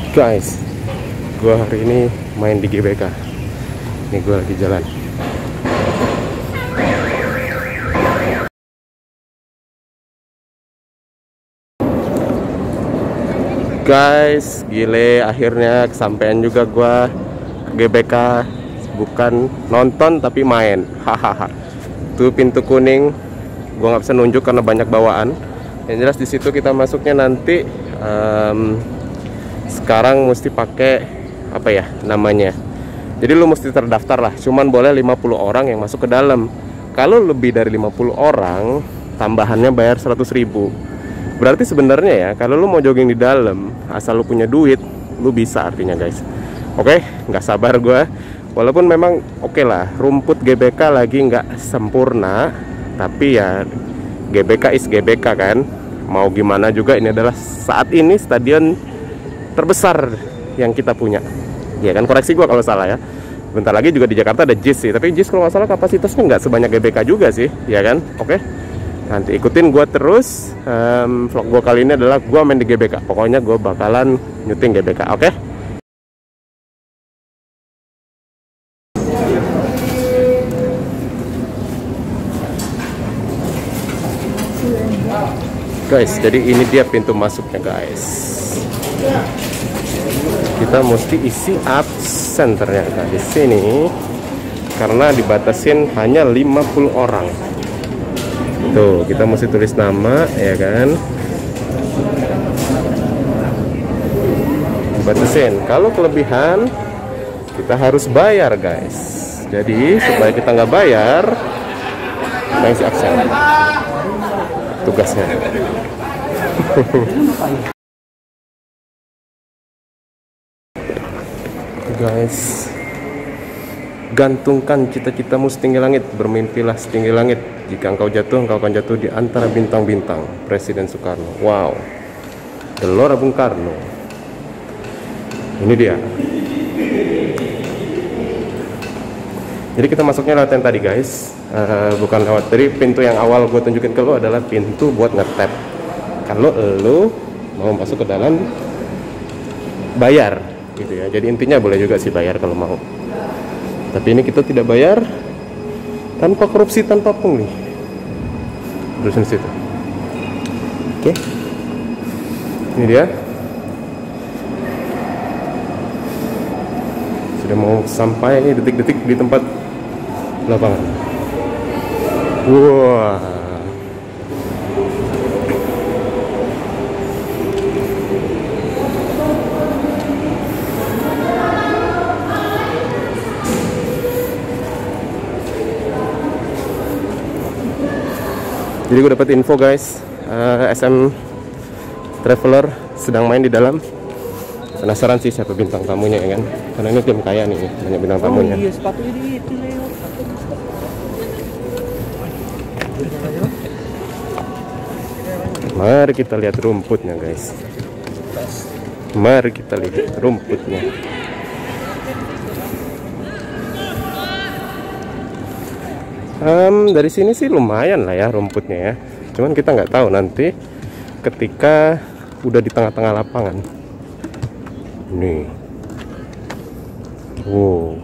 Guys, gue hari ini main di GBK. Ini gue lagi jalan. Guys, gile, akhirnya kesampaian juga gue ke GBK. Bukan nonton tapi main. Hahaha. Tuh pintu kuning. Gue nggak bisa nunjuk karena banyak bawaan. Yang jelas di situ kita masuknya nanti. Sekarang mesti pakai apa ya namanya. Jadi lu mesti terdaftar lah. Cuman boleh 50 orang yang masuk ke dalam. Kalau lebih dari 50 orang, tambahannya bayar 100.000. Berarti sebenarnya ya, kalau lu mau jogging di dalam, asal lu punya duit, lu bisa artinya guys. Oke, nggak sabar gue. Walaupun memang oke lah, rumput GBK lagi nggak sempurna, tapi ya GBK is GBK kan. Mau gimana juga, ini adalah saat ini stadion terbesar yang kita punya. Ya kan, koreksi gua kalau salah ya. Bentar lagi juga di Jakarta ada JIS sih, tapi JIS kalau nggak salah kapasitasnya nggak sebanyak GBK juga sih, ya kan? Oke, nanti ikutin gua terus. Vlog gua kali ini adalah gua main di GBK. Pokoknya gua bakalan nyuting GBK, oke? Guys, jadi ini dia pintu masuknya guys. Kita mesti isi absen ternyata di sini karena dibatasin hanya 50 orang. Tuh, kita mesti tulis nama ya kan. Dibatasin. Kalau kelebihan kita harus bayar guys. Jadi supaya kita nggak bayar, kita isi absen. Tugasnya. Guys, gantungkan cita-citamu setinggi langit, bermimpilah setinggi langit. Jika engkau jatuh akan jatuh di antara bintang-bintang. Presiden Soekarno. Wow, Gelora Bung Karno. Ini dia. Jadi kita masuknya lewat yang tadi guys, bukan lewat. Jadi pintu yang awal gue tunjukin ke lo adalah pintu buat ngetap. Kalau lo mau masuk ke dalam, bayar. Gitu ya. Jadi intinya boleh juga sih bayar kalau mau. Tapi ini kita tidak bayar, tanpa korupsi, tanpa pungli. Terusin situ. Oke. Ini dia. Sudah mau sampai ini detik-detik di tempat lapangan. Wah. Jadi gue dapat info guys, SM Traveler sedang main di dalam. Penasaran sih siapa bintang tamunya ya kan? Karena ini tim kaya nih, banyak bintang tamunya. Iya, sepatunya di itu Leo. Mari kita lihat rumputnya guys. Mari kita lihat rumputnya. Dari sini sih lumayan lah ya rumputnya ya. Cuman kita nggak tahu nanti ketika udah di tengah-tengah lapangan. Nih. Wow.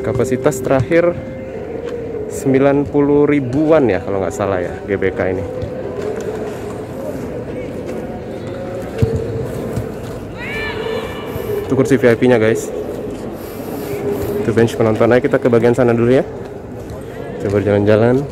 Kapasitas terakhir 90 ribuan ya kalau nggak salah ya GBK ini. Itu kursi VIP-nya guys. Itu bench penonton. Ayo kita ke bagian sana dulu ya. Coba jalan-jalan.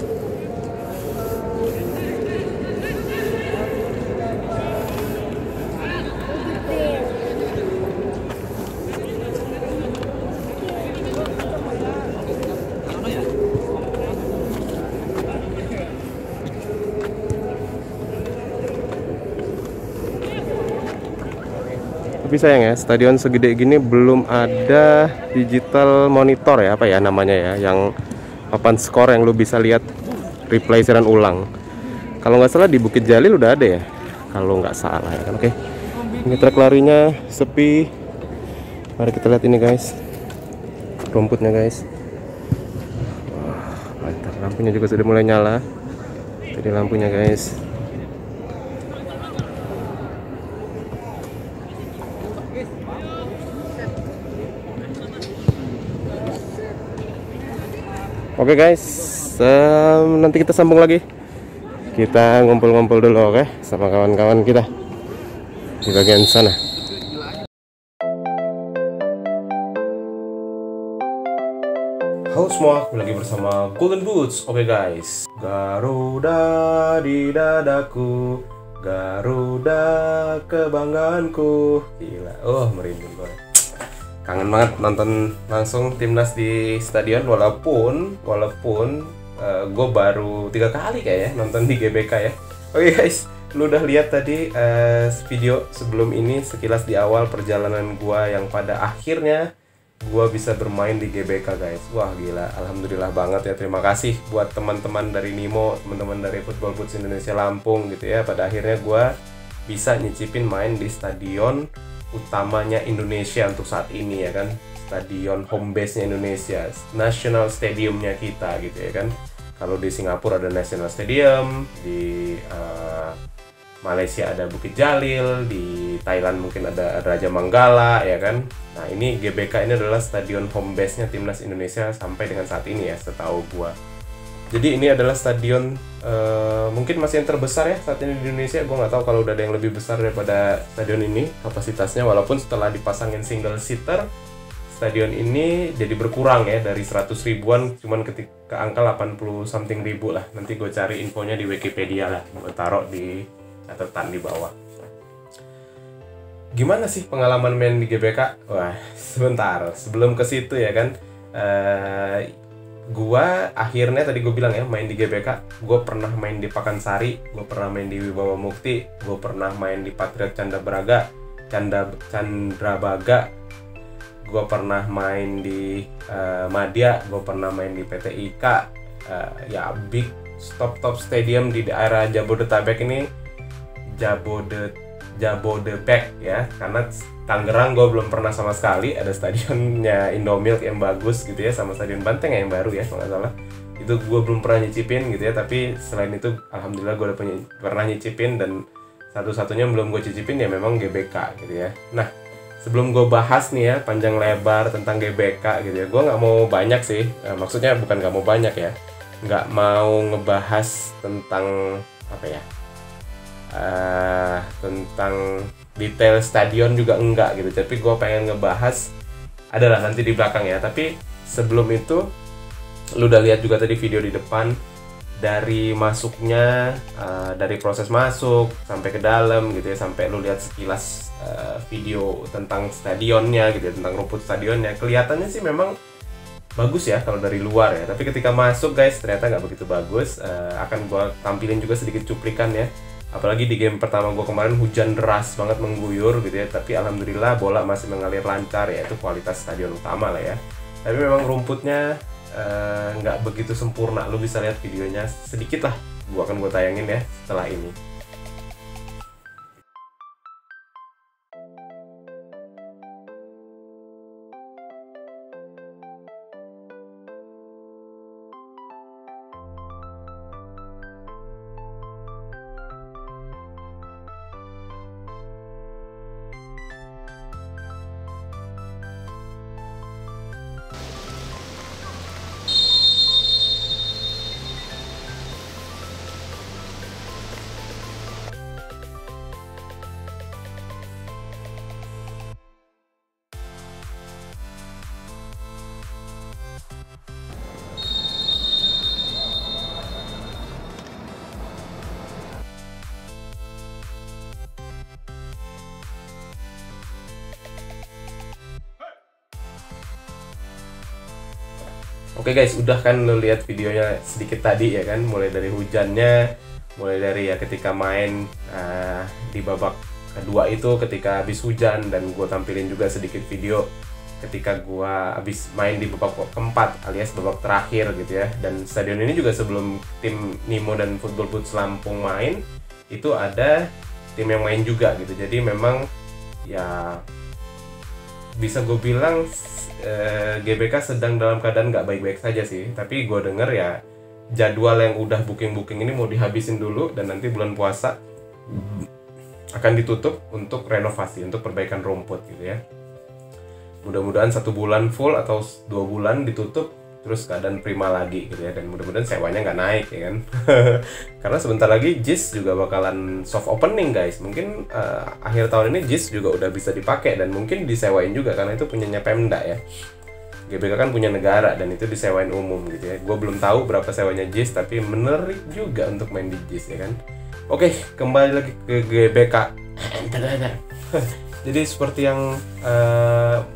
Tapi sayang ya, stadion segede gini belum ada digital monitor ya, apa ya namanya ya, yang papan skor yang lu bisa lihat replay siaran ulang. Kalau nggak salah di Bukit Jalil udah ada ya, kalau nggak salah ya kan. Oke, ini trek larinya sepi. Mari kita lihat ini guys, rumputnya guys. Wah, mantap. Lampunya juga sudah mulai nyala. Jadi lampunya guys. Oke guys, nanti kita sambung lagi. Kita ngumpul-ngumpul dulu, oke, sama kawan-kawan kita di bagian sana. Halo semua, kembali lagi bersama Golden Boots. Oke guys, Garuda di dadaku, Garuda kebanggaanku. Gila, merinding gue. Kangen banget nonton langsung timnas di stadion, walaupun gue baru 3 kali kayaknya nonton di GBK ya. Oke guys, lu udah lihat tadi video sebelum ini sekilas di awal perjalanan gue yang pada akhirnya gue bisa bermain di GBK guys. Wah gila, alhamdulillah banget ya. Terima kasih buat teman-teman dari Nimo, teman-teman dari Football Boots Indonesia Lampung gitu ya. Pada akhirnya gue bisa nyicipin main di stadion utamanya Indonesia untuk saat ini ya kan, stadion home base-nya Indonesia, national stadiumnya kita gitu ya kan. Kalau di Singapura ada National Stadium, di Malaysia ada Bukit Jalil, di Thailand mungkin ada Raja Manggala ya kan. Nah ini GBK ini adalah stadion home base-nya timnas Indonesia sampai dengan saat ini ya, setahu gua. Jadi ini adalah stadion mungkin masih yang terbesar ya saat ini di Indonesia. Gue nggak tahu kalau udah ada yang lebih besar daripada stadion ini kapasitasnya. Walaupun setelah dipasangin single seater, stadion ini jadi berkurang ya dari 100 ribuan cuman ke angka 80 something ribu lah. Nanti gue cari infonya di Wikipedia lah, gue taruh di catatan di bawah. Gimana sih pengalaman main di GBK? Wah sebentar sebelum ke situ ya kan. Gua akhirnya tadi gue bilang ya main di GBK. Gue pernah main di Pakansari, gue pernah main di Wibawa Mukti, gue pernah main di Patriot Candrabaga, gue pernah main di Madya, gue pernah main di PT IKA. Ya big top stadium di daerah Jabodetabek ini, Jabodebek ya, karena Tangerang gue belum pernah sama sekali. Ada stadionnya Indomilk yang bagus gitu ya, sama stadion Banteng yang baru ya kalau nggak salah. Itu gue belum pernah nyicipin gitu ya, tapi selain itu alhamdulillah gue udah pernah nyicipin, dan satu-satunya belum gue cicipin ya memang GBK gitu ya. Nah sebelum gue bahas nih ya panjang lebar tentang GBK gitu ya, gue nggak mau banyak sih, maksudnya bukan nggak mau banyak ya, nggak mau ngebahas tentang apa ya, tentang detail stadion juga enggak gitu, tapi gue pengen ngebahas adalah nanti di belakang ya. Tapi sebelum itu lu udah lihat juga tadi video di depan, dari masuknya, dari proses masuk sampai ke dalam gitu ya, sampai lu lihat sekilas video tentang stadionnya gitu ya, tentang rumput stadionnya. Kelihatannya sih memang bagus ya kalau dari luar ya, tapi ketika masuk guys ternyata nggak begitu bagus. Akan gue tampilin juga sedikit cuplikan ya. Apalagi di game pertama gue kemarin hujan deras banget mengguyur gitu ya, tapi alhamdulillah bola masih mengalir lancar ya, itu kualitas stadion utama lah ya. Tapi memang rumputnya nggak begitu sempurna. Lu bisa lihat videonya sedikit lah, gue tayangin ya setelah ini. Oke guys, udah kan lo lihat videonya sedikit tadi ya kan, mulai dari hujannya, mulai dari ya ketika main di babak kedua itu ketika habis hujan, dan gue tampilin juga sedikit video ketika gue habis main di babak keempat alias babak terakhir gitu ya. Dan stadion ini juga sebelum tim Nimo dan Football Boots Lampung main, itu ada tim yang main juga gitu. Jadi memang ya bisa gue bilang GBK sedang dalam keadaan nggak baik-baik saja sih. Tapi gue denger ya jadwal yang udah booking ini mau dihabisin dulu, dan nanti bulan puasa akan ditutup untuk renovasi, untuk perbaikan rumput gitu ya. Mudah-mudahan 1 bulan full atau 2 bulan ditutup, terus keadaan prima lagi gitu ya, dan mudah-mudahan sewanya nggak naik ya kan. Karena sebentar lagi JIS juga bakalan soft opening guys, mungkin akhir tahun ini JIS juga udah bisa dipakai dan mungkin disewain juga karena itu punyanya Pemda ya. GBK kan punya negara dan itu disewain umum gitu ya. Gue belum tahu berapa sewanya JIS, tapi menarik juga untuk main di JIS ya kan. Oke, kembali lagi ke GBK. Jadi seperti yang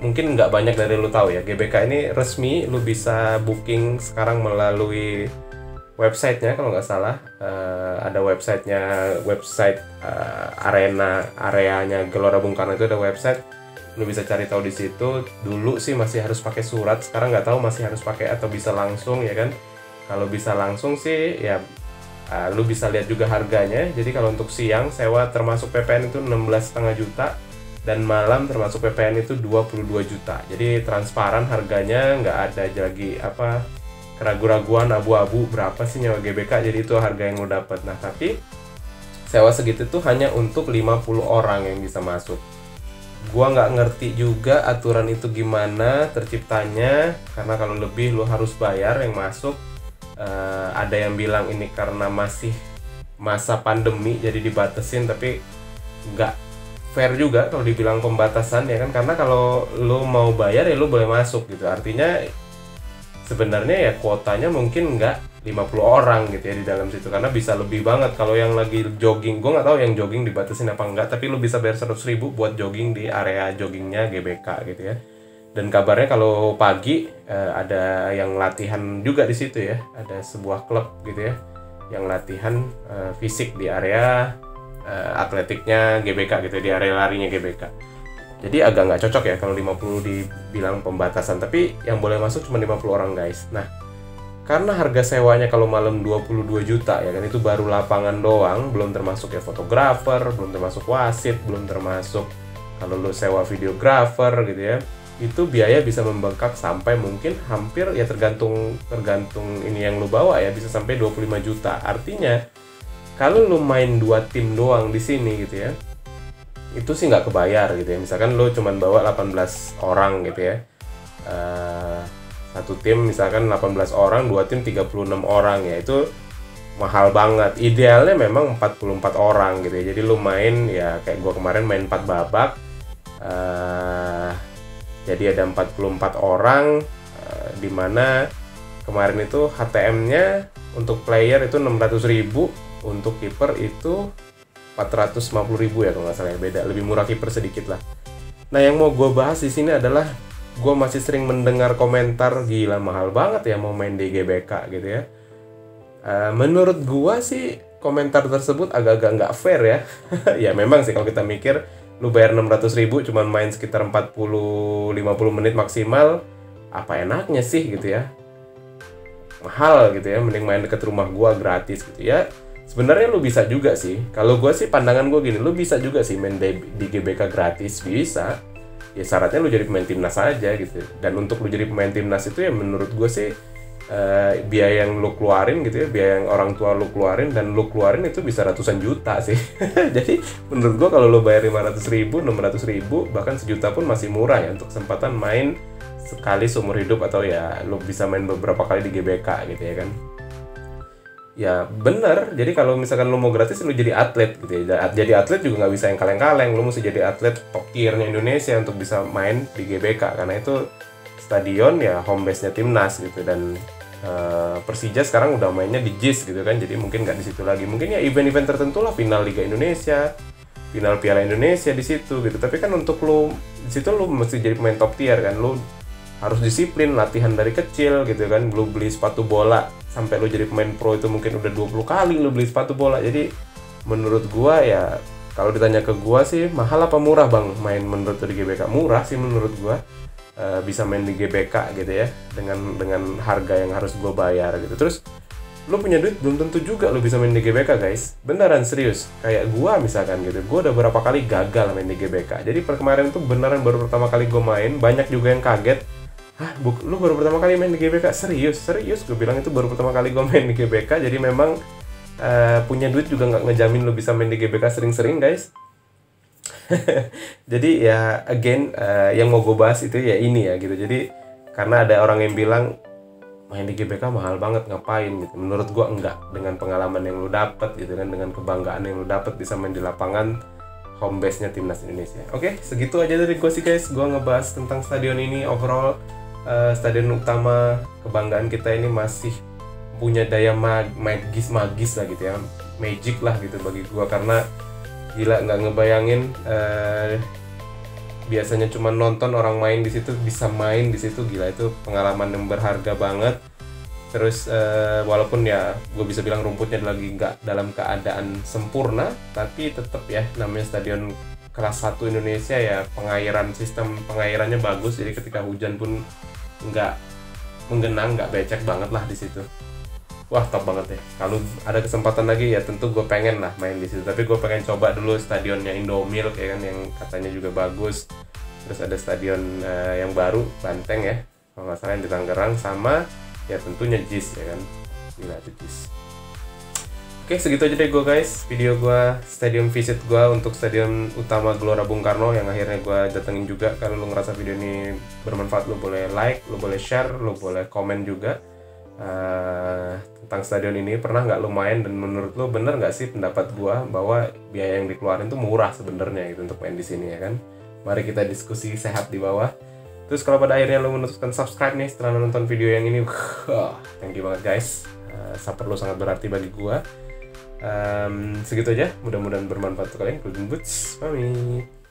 mungkin nggak banyak dari lu tahu ya, GBK ini resmi, lu bisa booking sekarang melalui websitenya kalau nggak salah. Ada websitenya, website areanya Gelora Bung Karno itu ada website. Lu bisa cari tahu di situ. Dulu sih masih harus pakai surat, sekarang nggak tahu masih harus pakai atau bisa langsung ya kan. Kalau bisa langsung sih ya lu bisa lihat juga harganya. Jadi kalau untuk siang sewa termasuk PPN itu 16,5 juta dan malam termasuk PPN itu 22 juta. Jadi transparan harganya, nggak ada lagi apa keraguan-raguan abu-abu berapa sih nyawa GBK. Jadi itu harga yang lu dapat. Nah, tapi sewa segitu tuh hanya untuk 50 orang yang bisa masuk. Gua nggak ngerti juga aturan itu gimana terciptanya, karena kalau lebih lu harus bayar yang masuk. Ada yang bilang ini karena masih masa pandemi jadi dibatasin, tapi nggak fair juga kalau dibilang pembatasan ya kan, karena kalau lu mau bayar ya lu boleh masuk gitu. Artinya sebenarnya ya kuotanya mungkin nggak 50 orang gitu ya di dalam situ, karena bisa lebih banget. Kalau yang lagi jogging, gue nggak tahu yang jogging dibatasin apa enggak, tapi lu bisa bayar 100.000 buat jogging di area joggingnya GBK gitu ya. Dan kabarnya kalau pagi ada yang latihan juga di situ ya, ada sebuah klub gitu ya yang latihan fisik di area atletiknya GBK gitu, di area larinya GBK. Jadi agak nggak cocok ya kalau 50 dibilang pembatasan, tapi yang boleh masuk cuma 50 orang guys. Nah, karena harga sewanya kalau malam 22 juta ya kan, itu baru lapangan doang, belum termasuk ya fotografer, belum termasuk wasit, belum termasuk kalau lu sewa videografer gitu ya. Itu biaya bisa membengkak sampai mungkin hampir ya tergantung ini yang lu bawa ya, bisa sampai 25 juta. Artinya kalau lu main 2 tim doang di sini gitu ya, itu sih nggak kebayar gitu ya. Misalkan lu cuman bawa 18 orang gitu ya, satu tim misalkan 18 orang, 2 tim 36 orang ya, itu mahal banget. Idealnya memang 44 orang gitu ya. Jadi lu main ya kayak gua kemarin main 4 babak, jadi ada 44 orang, dimana kemarin itu HTM-nya untuk player itu 600.000, untuk kiper itu 450.000 ya kalau nggak salah ya, beda, lebih murah kiper sedikit lah. Nah, yang mau gue bahas di sini adalah gue masih sering mendengar komentar, gila mahal banget ya mau main di GBK gitu ya. Menurut gue sih komentar tersebut agak-agak nggak fair ya. Ya memang sih kalau kita mikir, lu bayar 600.000 cuman main sekitar 40-50 menit maksimal, apa enaknya sih gitu ya. Mahal gitu ya, mending main deket rumah gua gratis gitu ya. Sebenarnya lu bisa juga sih, kalau gua sih pandangan gua gini, lu bisa juga sih main di GBK gratis, bisa. Ya syaratnya lu jadi pemain timnas aja gitu. Dan untuk lu jadi pemain timnas itu ya menurut gua sih biaya yang lu keluarin gitu ya, biaya yang orang tua lu keluarin dan lu keluarin itu bisa ratusan juta sih. Jadi menurut gua kalau lu bayar 500.000, 600.000, bahkan sejuta pun masih murah ya untuk kesempatan main sekali seumur hidup, atau ya lu bisa main beberapa kali di GBK gitu ya kan. Ya bener, jadi kalau misalkan lu mau gratis lu jadi atlet gitu ya. Jadi atlet juga nggak bisa yang kaleng-kaleng, lu mesti jadi atlet top tier-nya Indonesia untuk bisa main di GBK, karena itu stadion ya home base-nya timnas gitu. Dan Persija sekarang udah mainnya di JIS gitu kan, jadi mungkin nggak di situ lagi. Mungkin ya event-event tertentu lah, final Liga Indonesia, final Piala Indonesia di situ gitu. Tapi kan untuk lu di situ lu mesti jadi pemain top tier kan, lu harus disiplin, latihan dari kecil gitu kan. Lu beli sepatu bola sampai lu jadi pemain pro itu mungkin udah 20 kali lu beli sepatu bola. Jadi menurut gua ya, kalau ditanya ke gua sih mahal apa murah bang main menurut di GBK? Murah sih menurut gua. Bisa main di GBK gitu ya, dengan harga yang harus gue bayar gitu. Terus lu punya duit belum tentu juga lu bisa main di GBK guys, beneran serius. Kayak gue misalkan gitu, gue udah berapa kali gagal main di GBK. Jadi kemarin tuh beneran baru pertama kali gue main, banyak juga yang kaget. Hah, lu baru pertama kali main di GBK? Serius, gue bilang itu baru pertama kali gue main di GBK. Jadi memang punya duit juga nggak ngejamin lu bisa main di GBK sering-sering guys. Jadi ya again, yang mau gue bahas itu ya ini ya gitu. Jadi karena ada orang yang bilang main di GBK mahal banget, ngapain gitu. Menurut gua enggak, dengan pengalaman yang lu dapet gitu kan, dengan kebanggaan yang lu dapet bisa main di lapangan home base-nya timnas Indonesia. Oke, segitu aja dari gua sih guys. Gua ngebahas tentang stadion ini overall. Stadion utama kebanggaan kita ini masih punya daya magis lah gitu ya, magic lah gitu bagi gua, karena gila nggak ngebayangin biasanya cuma nonton orang main di situ, bisa main di situ, gila itu pengalaman yang berharga banget. Terus walaupun ya gue bisa bilang rumputnya lagi nggak dalam keadaan sempurna, tapi tetap ya namanya stadion kelas 1 Indonesia ya, sistem pengairannya bagus, jadi ketika hujan pun nggak menggenang, nggak becek banget lah di situ. Wah, top banget ya. Kalau ada kesempatan lagi ya tentu gue pengen lah main di situ. Tapi gue pengen coba dulu stadionnya Indomilk ya kan, yang katanya juga bagus. Terus ada stadion yang baru Banteng ya, kalau nggak salah yang di Tangerang, sama ya tentunya JIS ya kan. Gila itu JIS. Oke, segitu aja deh gue guys, video gue stadium visit gue untuk stadion utama Gelora Bung Karno yang akhirnya gue datengin juga. Kalau lo ngerasa video ini bermanfaat, lo boleh like, lo boleh share, lo boleh komen juga tentang stadion ini. Pernah nggak lo main, dan menurut lo bener nggak sih pendapat gue bahwa biaya yang dikeluarin tuh murah sebenarnya gitu untuk main di sini ya kan? Mari kita diskusi sehat di bawah. Terus kalau pada akhirnya lo memutuskan subscribe nih setelah nonton video yang ini, thank you banget guys. Support lo sangat berarti bagi gue. Segitu aja, mudah-mudahan bermanfaat untuk kalian. Golden Boots, pamit.